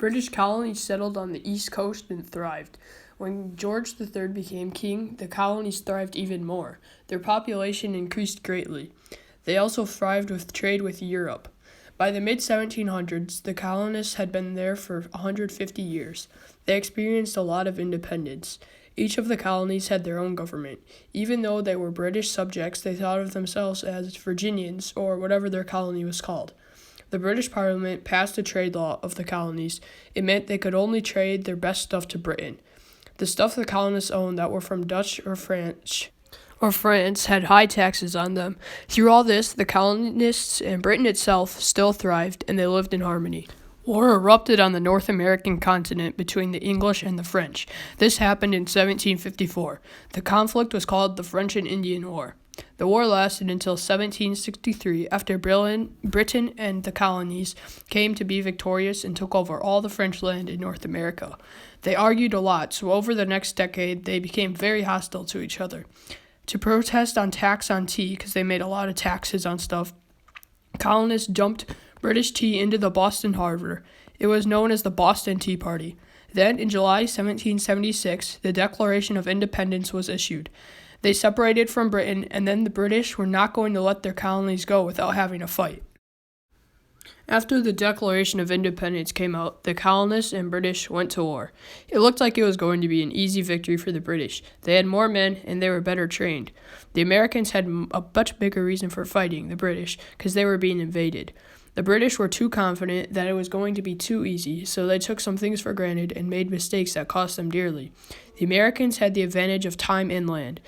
British colonies settled on the East Coast and thrived. When George III became king, the colonies thrived even more. Their population increased greatly. They also thrived with trade with Europe. By the mid-1700s, the colonists had been there for 150 years. They experienced a lot of independence. Each of the colonies had their own government. Even though they were British subjects, they thought of themselves as Virginians, or whatever their colony was called. The British Parliament passed a trade law of the colonies. It meant they could only trade their best stuff to Britain. The stuff the colonists owned that were from Dutch or France had high taxes on them. Through all this, the colonists and Britain itself still thrived, and they lived in harmony. War erupted on the North American continent between the English and the French. This happened in 1754. The conflict was called the French and Indian War. The war lasted until 1763, after Britain and the colonies came to be victorious and took over all the French land in North America. They argued a lot, so over the next decade, they became very hostile to each other. To protest on tax on tea, because they made a lot of taxes on stuff, colonists dumped British tea into the Boston Harbor. It was known as the Boston Tea Party. Then, in July 1776, the Declaration of Independence was issued. They separated from Britain, and then the British were not going to let their colonies go without having a fight. After the Declaration of Independence came out, the colonists and British went to war. It looked like it was going to be an easy victory for the British. They had more men, and they were better trained. The Americans had a much bigger reason for fighting the British, because they were being invaded. The British were too confident that it was going to be too easy, so they took some things for granted and made mistakes that cost them dearly. The Americans had the advantage of time inland.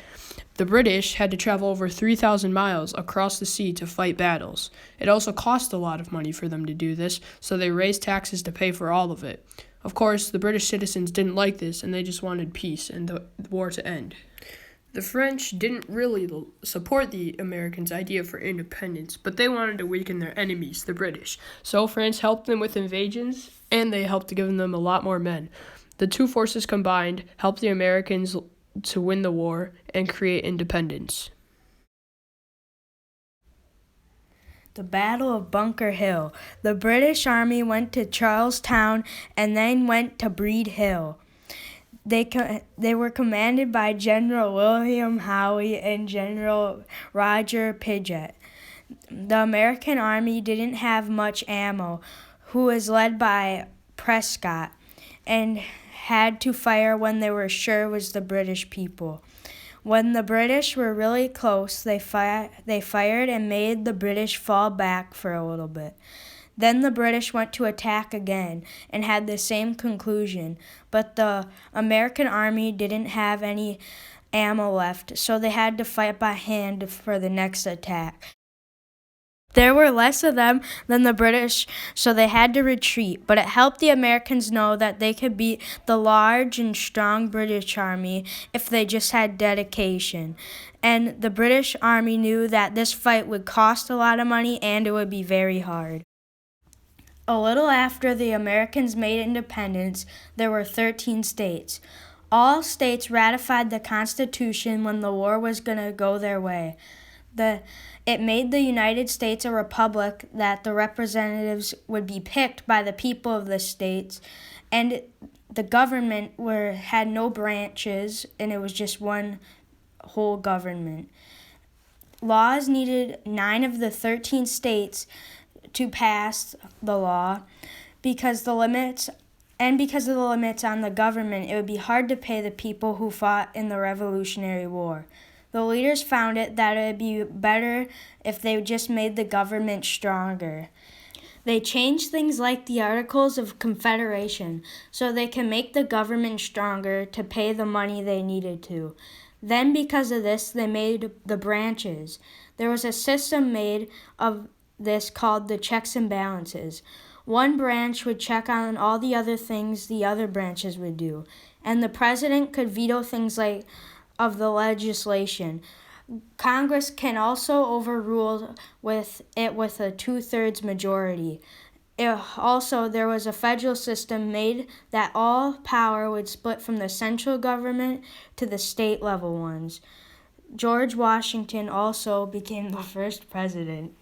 The British had to travel over 3,000 miles across the sea to fight battles. It also cost a lot of money for them to do this, so they raised taxes to pay for all of it. Of course, the British citizens didn't like this, and they just wanted peace and the war to end. The French didn't really support the Americans' idea for independence, but they wanted to weaken their enemies, the British. So France helped them with invasions, and they helped give them a lot more men. The two forces combined helped the Americans to win the war and create independence. The Battle of Bunker Hill. The British Army went to Charlestown and then went to Breed Hill. They were commanded by General William Howe and General Roger Pigott. The American army didn't have much ammo, who was led by Prescott, and had to fire when they were sure it was the British people. When the British were really close, they fired and made the British fall back for a little bit. Then the British went to attack again and had the same conclusion, but the American army didn't have any ammo left, so they had to fight by hand for the next attack. There were less of them than the British, so they had to retreat, but it helped the Americans know that they could beat the large and strong British army if they just had dedication. And the British army knew that this fight would cost a lot of money and it would be very hard. A little after the Americans made independence, there were 13 states. All states ratified the Constitution when the war was going to go their way. It made the United States a republic that the representatives would be picked by the people of the states, and the government had no branches, and it was just one whole government. Laws needed 9 of the 13 states to pass the law because of the limits on the government. It would be hard to pay the people who fought in the Revolutionary War. The leaders found that it would be better if they just made the government stronger. They changed things like the Articles of Confederation so they can make the government stronger to pay the money they needed to. Then because of this, they made the branches. There was a system made of this called the checks and balances. One branch would check on all the other things the other branches would do, and the president could veto things like of the legislation. Congress can also overrule with a 2/3 majority. Also, there was a federal system made that all power would split from the central government to the state level ones. George Washington also became the first president.